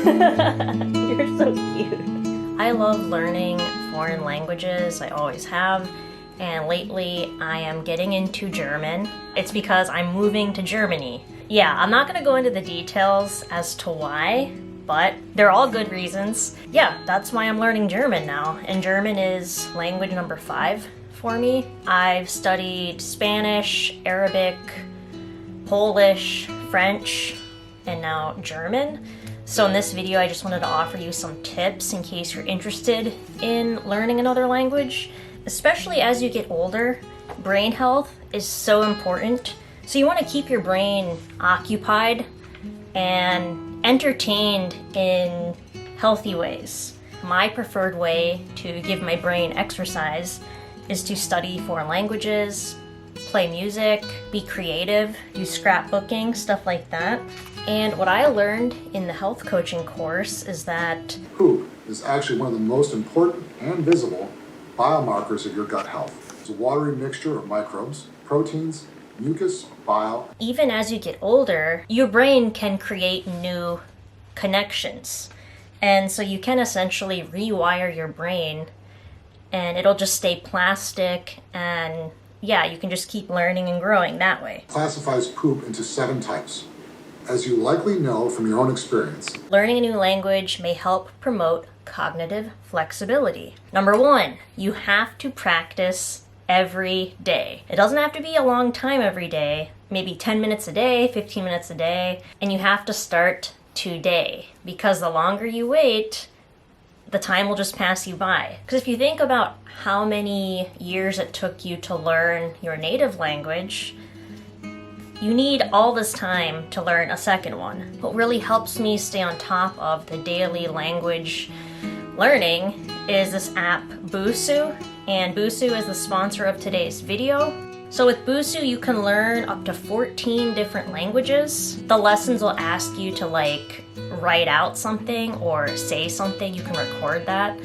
You're so cute. I love learning foreign languages. I always have. And lately I am getting into German. It's because I'm moving to Germany. Yeah, I'm not gonna go into the details as to why, but they're all good reasons. Yeah, that's why I'm learning German now. And German is language number 5 for me. I've studied Spanish, Arabic, Polish, French, and now German. So in this video, I just wanted to offer you some tips in case you're interested in learning another language. Especially as you get older, brain health is so important. So you want to keep your brain occupied and entertained in healthy ways. My preferred way to give my brain exercise is to study foreign languages, play music, be creative, do scrapbooking, stuff like that. And what I learned in the health coaching course is that poop is actually one of the most important and visible biomarkers of your gut health. It's a watery mixture of microbes, proteins, mucus, bile. Even as you get older, your brain can create new connections. And so you can essentially rewire your brain and it'll just stay plastic, and yeah, you can just keep learning and growing that way. Classifies poop into 7 types. As you likely know from your own experience, learning a new language may help promote cognitive flexibility. Number 1, you have to practice every day. It doesn't have to be a long time every day, maybe 10 minutes a day, 15 minutes a day, and you have to start today because the longer you wait, the time will just pass you by. Because if you think about how many years it took you to learn your native language, you need all this time to learn a second one. What really helps me stay on top of the daily language learning is this app Busuu, and Busuu is the sponsor of today's video. So with Busuu, you can learn up to 14 different languages. The lessons will ask you to write out something or say something. You can record that,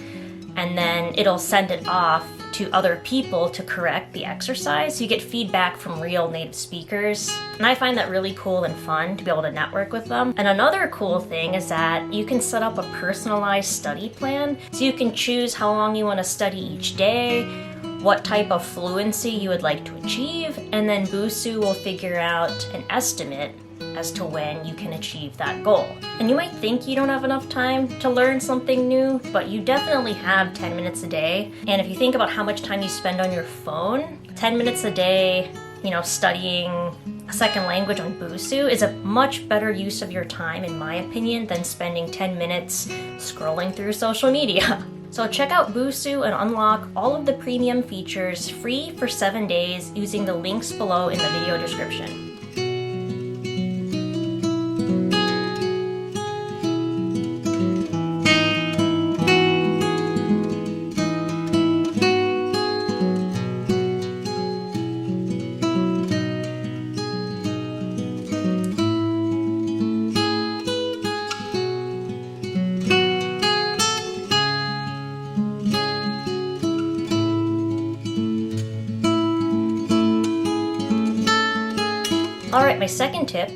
and then it'll send it off to other people to correct the exercise. You get feedback from real native speakers, and I find that really cool and fun to be able to network with them. And another cool thing is that you can set up a personalized study plan, so you can choose how long you want to study each day, what type of fluency you would like to achieve, and then Busuu will figure out an estimate as to when you can achieve that goal. And you might think you don't have enough time to learn something new, but you definitely have 10 minutes a day. And if you think about how much time you spend on your phone, 10 minutes a day, studying a second language on Busuu is a much better use of your time, in my opinion, than spending 10 minutes scrolling through social media. So check out Busuu and unlock all of the premium features free for 7 days using the links below in the video description. Alright, my second tip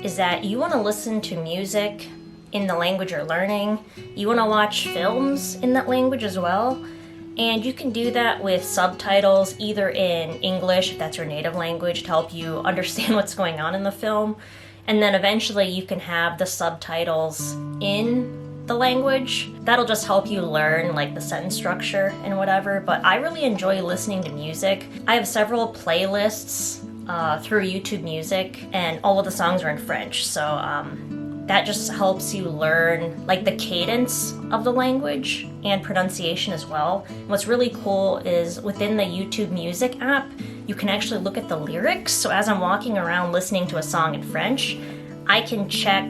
is that you want to listen to music in the language you're learning. You want to watch films in that language as well. And you can do that with subtitles, either in English, if that's your native language, to help you understand what's going on in the film. And then eventually you can have the subtitles in the language. That'll just help you learn the sentence structure and whatever. But I really enjoy listening to music. I have several playlists through YouTube Music, and all of the songs are in French, so that just helps you learn the cadence of the language and pronunciation as well. And what's really cool is within the YouTube Music app, you can actually look at the lyrics. So as I'm walking around listening to a song in French, I can check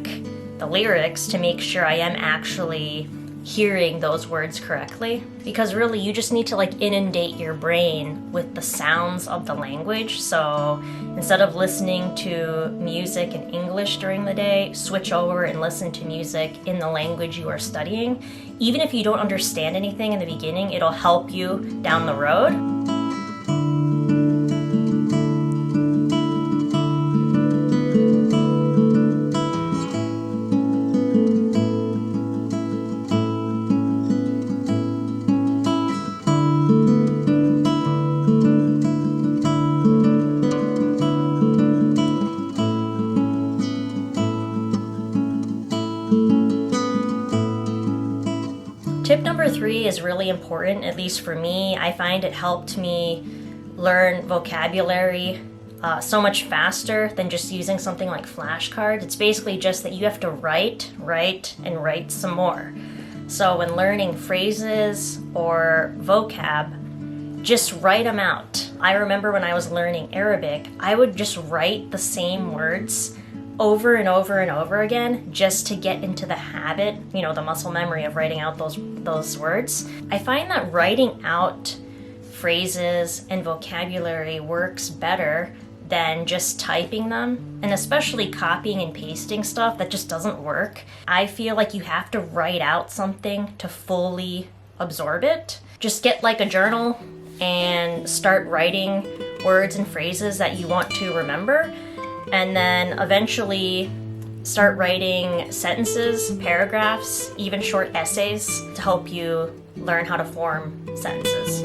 the lyrics to make sure I am actually hearing those words correctly, because really you just need to inundate your brain with the sounds of the language. So instead of listening to music in English during the day, switch over and listen to music in the language you are studying. Even if you don't understand anything in the beginning, it'll help you down the road. vocabulary is really important, at least for me. I find it helped me learn vocabulary so much faster than just using something like flashcards. It's basically just that you have to write, and write some more. So when learning phrases or vocab, just write them out. I remember when I was learning Arabic, I would just write the same words over and over and over again just to get into the habit, the muscle memory of writing out those words. I find that writing out phrases and vocabulary works better than just typing them, and especially copying and pasting stuff that just doesn't work. I feel like you have to write out something to fully absorb it. Just get like a journal and start writing words and phrases that you want to remember, and then eventually start writing sentences, paragraphs, even short essays to help you learn how to form sentences.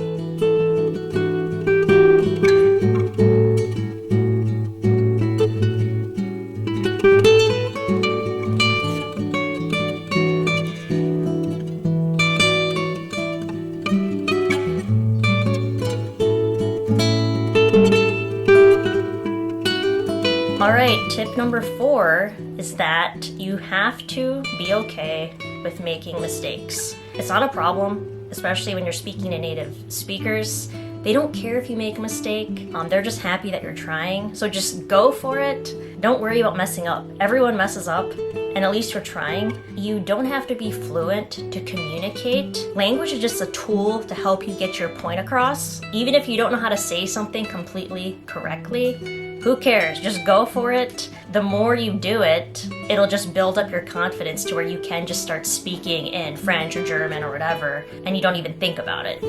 Alright, tip number 4 is that you have to be okay with making mistakes. It's not a problem, especially when you're speaking to native speakers. They don't care if you make a mistake. They're just happy that you're trying. So just go for it. Don't worry about messing up. Everyone messes up, and at least you're trying. You don't have to be fluent to communicate. Language is just a tool to help you get your point across. Even if you don't know how to say something completely correctly, who cares? Just go for it. The more you do it, it'll just build up your confidence to where you can just start speaking in French or German or whatever, and you don't even think about it.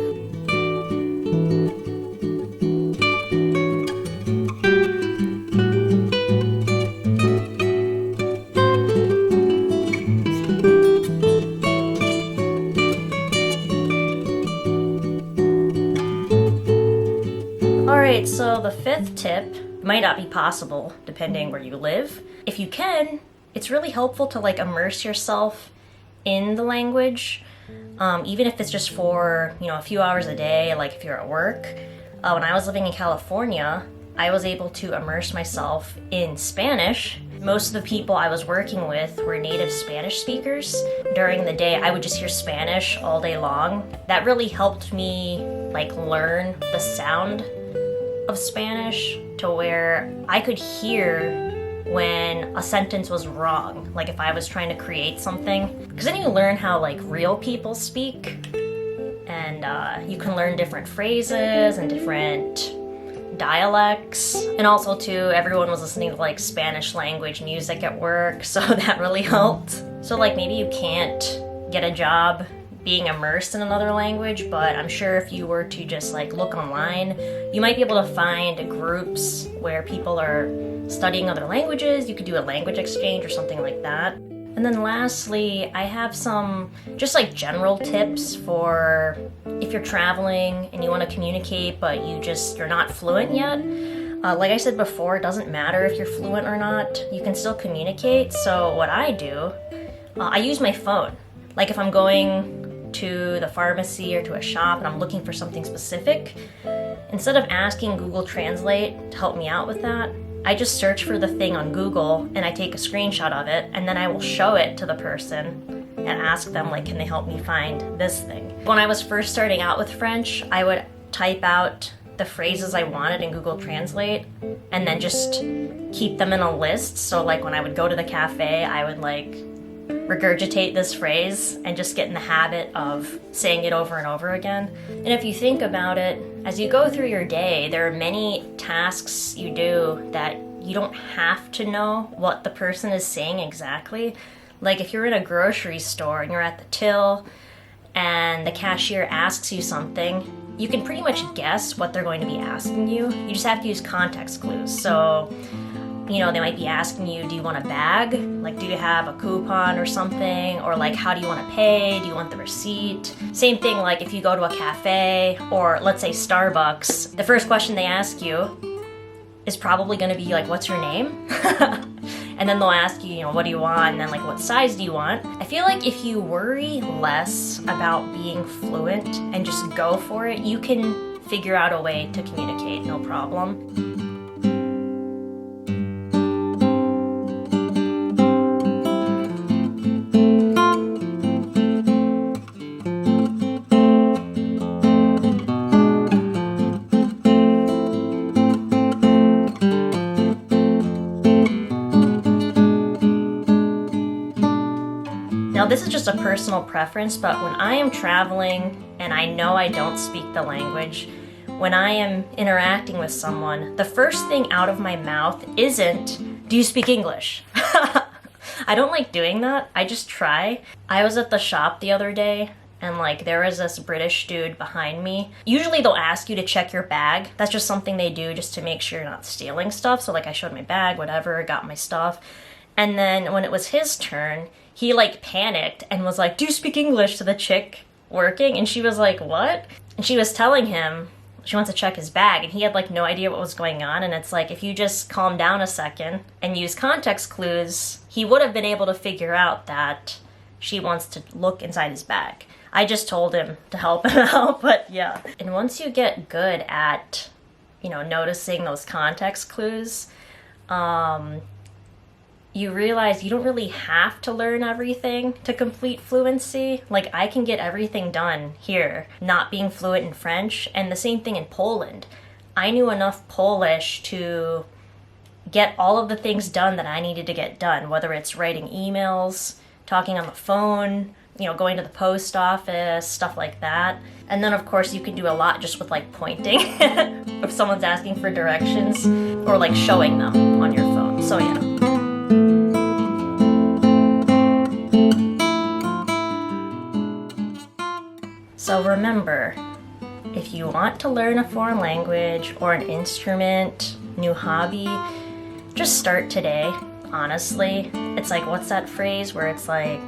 Alright, so the 5th tip might not be possible depending where you live. If you can, it's really helpful to immerse yourself in the language, even if it's just for a few hours a day, like if you're at work. When I was living in California, I was able to immerse myself in Spanish. Most of the people I was working with were native Spanish speakers. During the day, I would just hear Spanish all day long. That really helped me learn the sound of Spanish to where I could hear when a sentence was wrong, like if I was trying to create something. Because then you learn how real people speak, and you can learn different phrases and different dialects. And also too, everyone was listening to Spanish language music at work, so that really helped. So maybe you can't get a job being immersed in another language, but I'm sure if you were to just look online, you might be able to find groups where people are studying other languages. You could do a language exchange or something like that. And then lastly, I have some just general tips for if you're traveling and you want to communicate, but you're not fluent yet. Like I said before, it doesn't matter if you're fluent or not. You can still communicate. So what I do, I use my phone. If I'm going to the pharmacy or to a shop and I'm looking for something specific, instead of asking Google Translate to help me out with that, I just search for the thing on Google and I take a screenshot of it, and then I will show it to the person and ask them can they help me find this thing. When I was first starting out with French, I would type out the phrases I wanted in Google Translate and then just keep them in a list. So when I would go to the cafe, I would regurgitate this phrase and just get in the habit of saying it over and over again. And if you think about it, as you go through your day, there are many tasks you do that you don't have to know what the person is saying exactly. If you're in a grocery store and you're at the till and the cashier asks you something, you can pretty much guess what they're going to be asking you. You just have to use context clues. So they might be asking you, do you want a bag? Do you have a coupon or something? Or how do you want to pay? Do you want the receipt? Same thing, if you go to a cafe or let's say Starbucks, the first question they ask you is probably going to be what's your name? And then they'll ask you, what do you want? And then like, what size do you want? I feel like if you worry less about being fluent and just go for it, you can figure out a way to communicate, no problem. Now this is just a personal preference, but when I am traveling and I know I don't speak the language, when I am interacting with someone, the first thing out of my mouth isn't, "Do you speak English?" I don't like doing that. I just try. I was at the shop the other day and like there was this British dude behind me. Usually they'll ask you to check your bag. That's just something they do just to make sure you're not stealing stuff. So like I showed my bag, whatever, got my stuff. And then when it was his turn, he like panicked and was like, "Do you speak English?" to the chick working. And she was like, "What?" And she was telling him she wants to check his bag, and he had like no idea what was going on. And it's like, if you just calm down a second and use context clues, he would have been able to figure out that she wants to look inside his bag. I just told him to help him out, but yeah. And once you get good at, noticing those context clues, you realize you don't really have to learn everything to complete fluency. Like, I can get everything done here, not being fluent in French, and the same thing in Poland. I knew enough Polish to get all of the things done that I needed to get done, whether it's writing emails, talking on the phone, going to the post office, stuff like that. And then, of course, you can do a lot just with, like, pointing if someone's asking for directions, or, like, showing them on your phone. So, yeah. So remember, if you want to learn a foreign language or an instrument, new hobby, just start today, honestly. It's like, what's that phrase where it's like,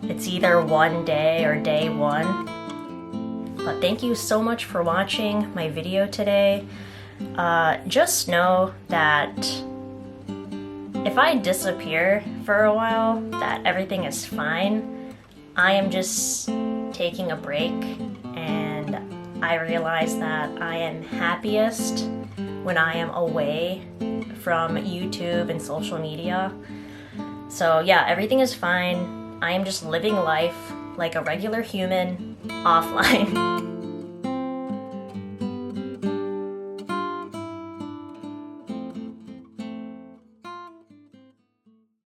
it's either one day or day one. But thank you so much for watching my video today. Just know that if I disappear for a while, that everything is fine. I am just taking a break, and I realize that I am happiest when I am away from YouTube and social media. So yeah, everything is fine. I am just living life like a regular human offline.